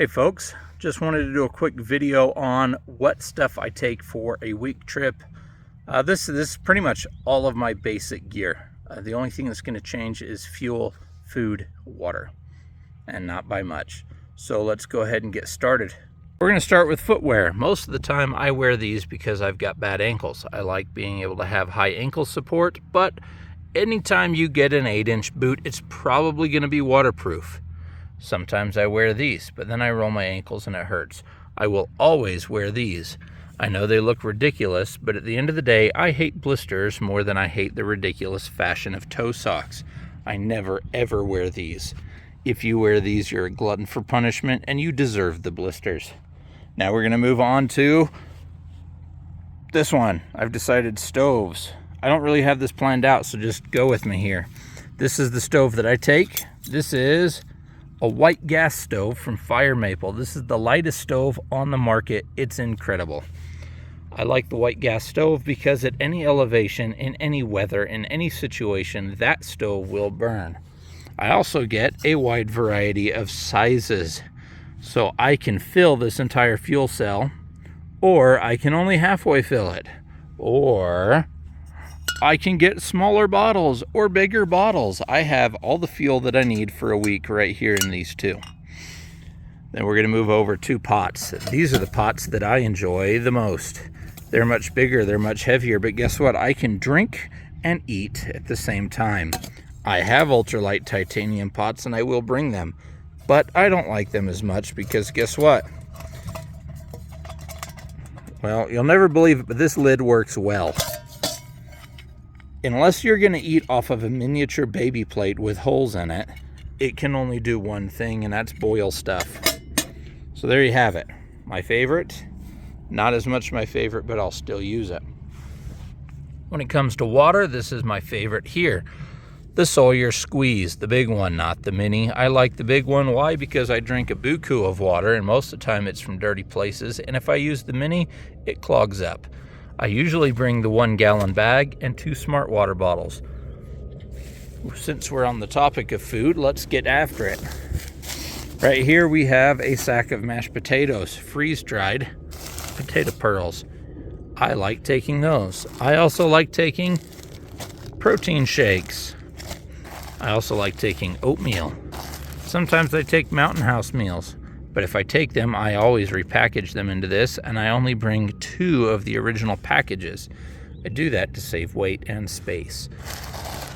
Hey folks, just wanted to do a quick video on what stuff I take for a week trip. This is pretty much all of my basic gear. The only thing that's going to change is fuel, food, water, and not by much. So let's go ahead and get started. We're going to start with footwear. Most of the time I wear these because I've got bad ankles. I like being able to have high ankle support, but anytime you get an 8-inch boot, it's probably going to be waterproof. Sometimes I wear these, but then I roll my ankles and it hurts. I will always wear these. I know they look ridiculous, but at the end of the day, I hate blisters more than I hate the ridiculous fashion of toe socks. I never ever wear these. If you wear these, you're a glutton for punishment and you deserve the blisters. Now we're going to move on to this one. I've decided stoves. I don't really have this planned out, so just go with me here. This is the stove that I take. This is a white gas stove from Fire Maple. This is the lightest stove on the market. It's incredible. I like the white gas stove because at any elevation, in any weather, in any situation, that stove will burn. I also get a wide variety of sizes. So I can fill this entire fuel cell, or I can only halfway fill it, or I can get smaller bottles or bigger bottles. I have all the fuel that I need for a week right here in these two. Then we're going to move over to pots. These are the pots that I enjoy the most. They're much bigger, they're much heavier, but guess what? I can drink and eat at the same time. I have ultralight titanium pots and I will bring them, but I don't like them as much because guess what? Well, you'll never believe it, but this lid works well. Unless you're going to eat off of a miniature baby plate with holes in it, it can only do one thing, and that's boil stuff. So there you have it. My favorite. Not as much my favorite, but I'll still use it. When it comes to water, this is my favorite here. The Sawyer Squeeze, the big one, not the mini. I like the big one. Why? Because I drink a buku of water, and most of the time it's from dirty places, and if I use the mini, it clogs up. I usually bring the 1-gallon bag and 2 smart water bottles. Since we're on the topic of food, let's get after it. Right here we have a sack of mashed potatoes, freeze-dried potato pearls. I like taking those. I also like taking protein shakes. I also like taking oatmeal. Sometimes I take Mountain House meals. But if I take them, I always repackage them into this, and I only bring 2 of the original packages. I do that to save weight and space.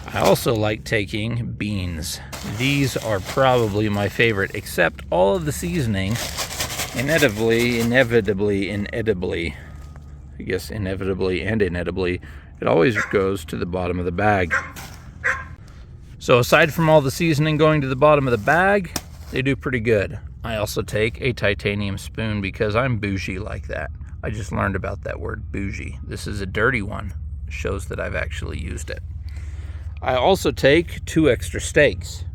I also like taking beans. These are probably my favorite, except all of the seasoning, inevitably, I guess inevitably and inedibly, it always goes to the bottom of the bag. So aside from all the seasoning going to the bottom of the bag, they do pretty good. I also take a titanium spoon because I'm bougie like that. I just learned about that word, bougie. This is a dirty one. It shows that I've actually used it. I also take 2 extra steaks.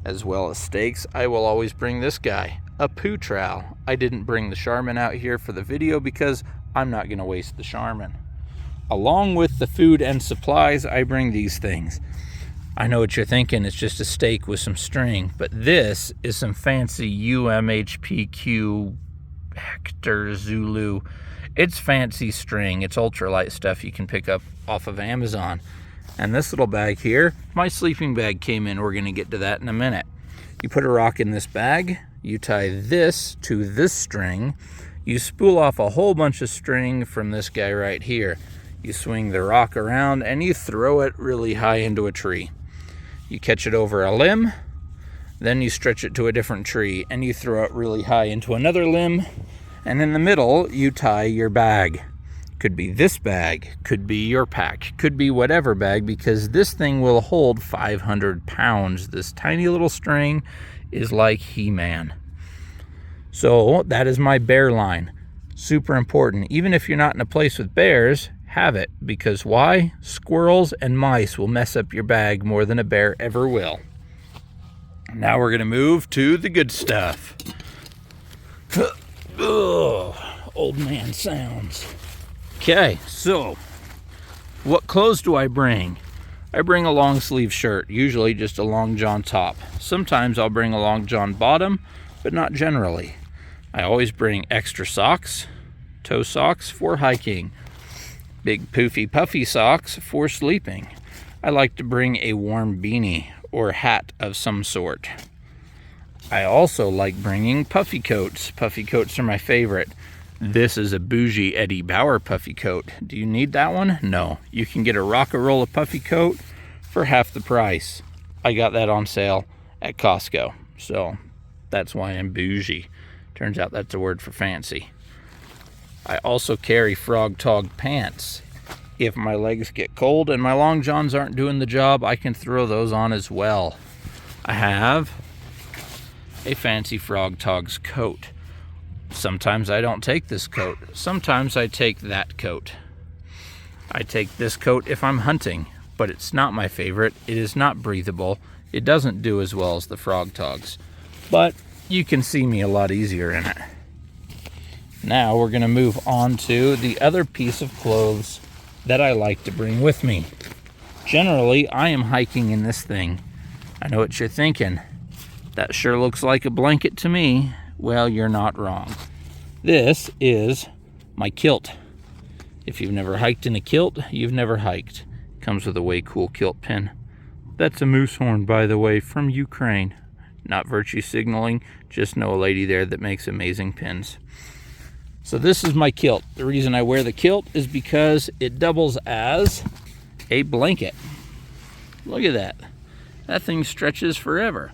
As well as steaks, I will always bring this guy, a poo trowel. I didn't bring the Charmin out here for the video because I'm not going to waste the Charmin. Along with the food and supplies, I bring these things. I know what you're thinking, it's just a steak with some string, but this is some fancy UMHPQ Hector Zulu. It's fancy string, it's ultralight stuff you can pick up off of Amazon. And this little bag here, my sleeping bag came in, we're gonna get to that in a minute. You put a rock in this bag, you tie this to this string, you spool off a whole bunch of string from this guy right here. You swing the rock around and you throw it really high into a tree. You catch it over a limb, then you stretch it to a different tree and you throw it really high into another limb, and in the middle you tie your bag. Could be this bag, could be your pack, could be whatever bag, because this thing will hold 500 pounds. This tiny little string is like He-Man. So that is my bear line. Super important. Even if you're not in a place with bears, have it, because why? Squirrels and mice will mess up your bag more than a bear ever will. Now we're going to move to the good stuff. Ugh, old man sounds. Okay, so what clothes do I bring? I bring a long sleeve shirt, usually just a long john top. Sometimes I'll bring a long john bottom, but not generally. I always bring extra socks, toe socks for hiking, big poofy puffy socks for sleeping. I like to bring a warm beanie or hat of some sort. I also like bringing puffy coats. Puffy coats are my favorite. This is a bougie Eddie Bauer puffy coat. Do you need that one? No. You can get a Rock-A-Rolla puffy coat for half the price. I got that on sale at Costco. So that's why I'm bougie. Turns out that's a word for fancy. I also carry Frog Tog pants. If my legs get cold and my long johns aren't doing the job, I can throw those on as well. I have a fancy Frog Togs coat. Sometimes I don't take this coat. Sometimes I take that coat. I take this coat if I'm hunting, but it's not my favorite. It is not breathable. It doesn't do as well as the Frog Togs, but you can see me a lot easier in it. Now we're going to move on to the other piece of clothes that I like to bring with me. Generally, I am hiking in this thing. I know what you're thinking. That sure looks like a blanket to me. Well, you're not wrong. This is my kilt. If you've never hiked in a kilt, you've never hiked. Comes with a way cool kilt pin. That's a moose horn, by the way, from Ukraine. Not virtue signaling, just know a lady there that makes amazing pins. So this is my kilt. The reason I wear the kilt is because it doubles as a blanket. Look at that. That thing stretches forever.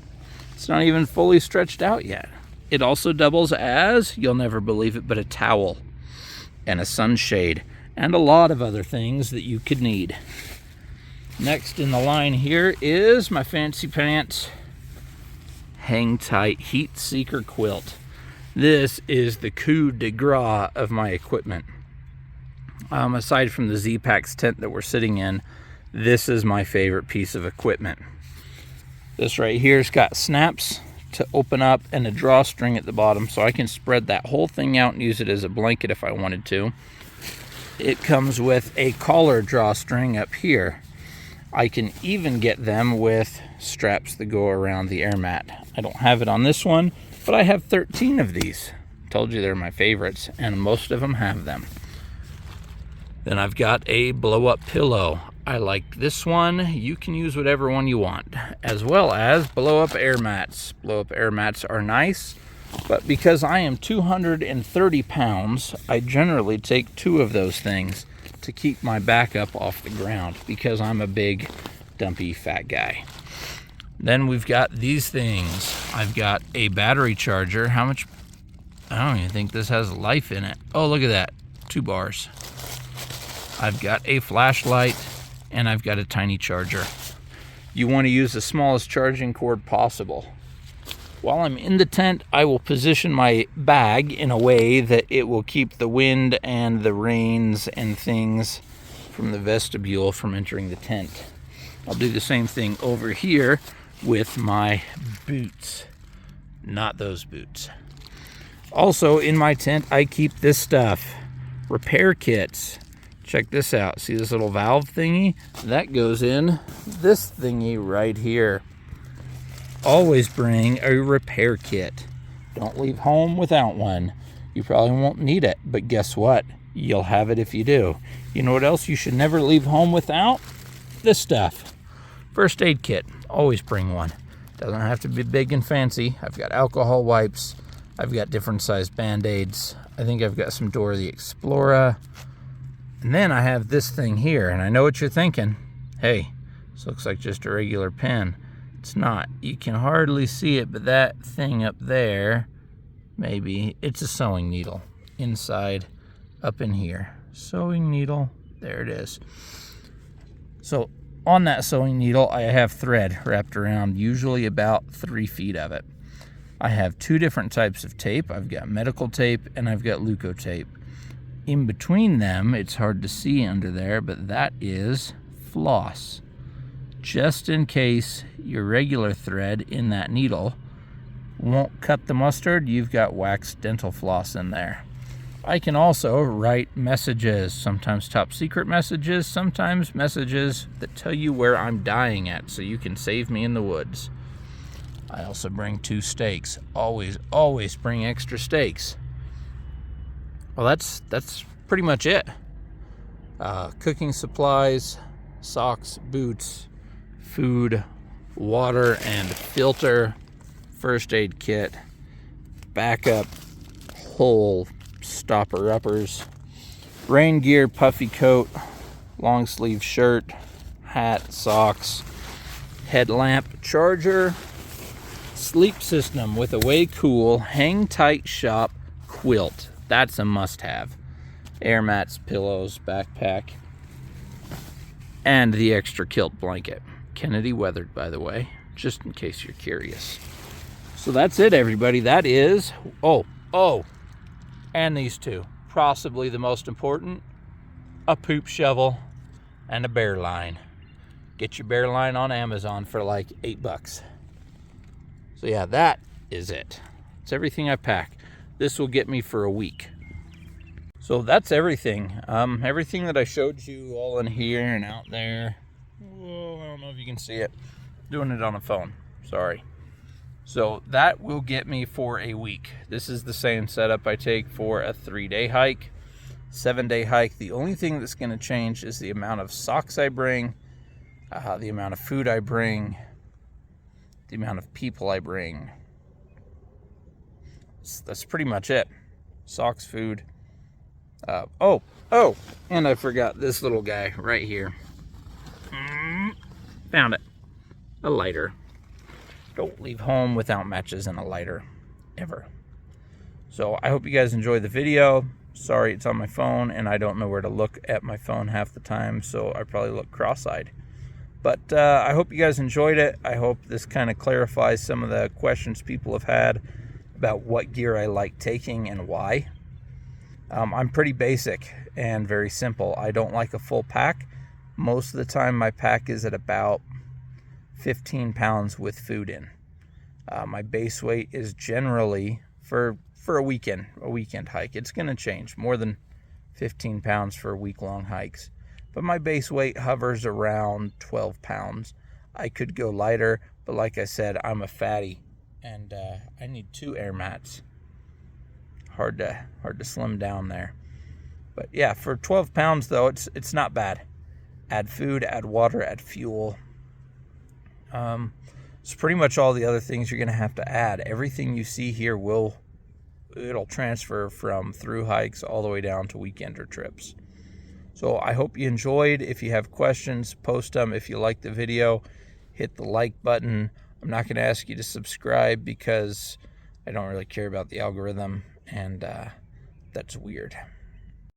It's not even fully stretched out yet. It also doubles as, you'll never believe it, but a towel and a sunshade and a lot of other things that you could need. Next in the line here is my fancy pants hang tight heat seeker quilt. This is the coup de grace of my equipment. Aside from the Z-Packs tent that we're sitting in, this is my favorite piece of equipment. This right here's got snaps to open up and a drawstring at the bottom, so I can spread that whole thing out and use it as a blanket if I wanted to. It comes with a collar drawstring up here. I can even get them with straps that go around the air mat. I don't have it on this one, but I have 13 of these. Told you they're my favorites, and most of them have them. Then I've got a blow-up pillow. I like this one. You can use whatever one you want, as well as blow-up air mats. Blow-up air mats are nice, but because I am 230 pounds, I generally take 2 of those things to keep my back up off the ground because I'm a big, dumpy, fat guy. Then we've got these things. I've got a battery charger. How much? I don't even think this has life in it. Oh, look at that. 2 bars. I've got a flashlight, and I've got a tiny charger. You want to use the smallest charging cord possible. While I'm in the tent, I will position my bag in a way that it will keep the wind and the rains and things from the vestibule from entering the tent. I'll do the same thing over here with my boots. Not those boots. Also in my tent, I keep this stuff. Repair kits. Check this out. See this little valve thingy? That goes in this thingy right here. Always bring a repair kit. Don't leave home without one. You probably won't need it, but guess what? You'll have it if you do. You know what else you should never leave home without? This stuff. First aid kit. Always bring one. Doesn't have to be big and fancy. I've got alcohol wipes. I've got different sized band-aids. I think I've got some Dora the Explorer. And then I have this thing here, and I know what you're thinking. Hey, this looks like just a regular pen. It's not. You can hardly see it, but that thing up there, maybe, it's a sewing needle inside up in here. Sewing needle, there it is. So on that sewing needle, I have thread wrapped around, usually about 3 feet of it. I have 2 different types of tape. I've got medical tape and I've got Leukotape. In between them, it's hard to see under there, but that is floss. Just in case your regular thread in that needle won't cut the mustard, you've got wax dental floss in there. I can also write messages, sometimes top secret messages, sometimes messages that tell you where I'm dying at so you can save me in the woods. I also bring 2 steaks. Always bring extra steaks. Well, that's pretty much it. Cooking supplies, socks, boots, food, water and filter, first aid kit, backup hole stopper uppers, rain gear, puffy coat, long sleeve shirt, hat, socks, headlamp, charger, sleep system with Away Cool hang tight shop quilt. That's a must-have. Air mats, pillows, backpack, and the extra kilt blanket. Kennedy weathered, by the way, just in case you're curious. So that's it, everybody. That is, and these 2, possibly the most important, a poop shovel and a bear line. Get your bear line on Amazon for like $8. So yeah, that is it. It's everything I pack. This will get me for a week. So that's everything. Everything that I showed you all in here and out there. Whoa, I don't know if you can see it. Doing it on a phone. Sorry. So that will get me for a week. This is the same setup I take for a 3-day hike, 7-day hike. The only thing that's going to change is the amount of socks I bring, the amount of food I bring, the amount of people I bring. That's pretty much it. Socks, food. And I forgot this little guy right here. Found it. A lighter. Don't leave home without matches and a lighter, ever. So I hope you guys enjoyed the video. Sorry it's on my phone and I don't know where to look at my phone half the time, so I probably look cross-eyed. But I hope you guys enjoyed it. I hope this kind of clarifies some of the questions people have had about what gear I like taking and why. I'm pretty basic and very simple. I don't like a full pack. Most of the time my pack is at about 15 pounds with food in. My base weight is generally, for a weekend hike, it's going to change more than 15 pounds for week-long hikes. But my base weight hovers around 12 pounds. I could go lighter, but like I said, I'm a fatty, and I need 2 air mats. Hard to slim down there. But yeah, for 12 pounds though, it's not bad. Add food, add water, add fuel. It's pretty much all the other things you're gonna have to add. Everything you see here it'll transfer from through hikes all the way down to weekender trips. So I hope you enjoyed. If you have questions, post them. If you like the video, hit the like button. I'm not going to ask you to subscribe because I don't really care about the algorithm, and that's weird.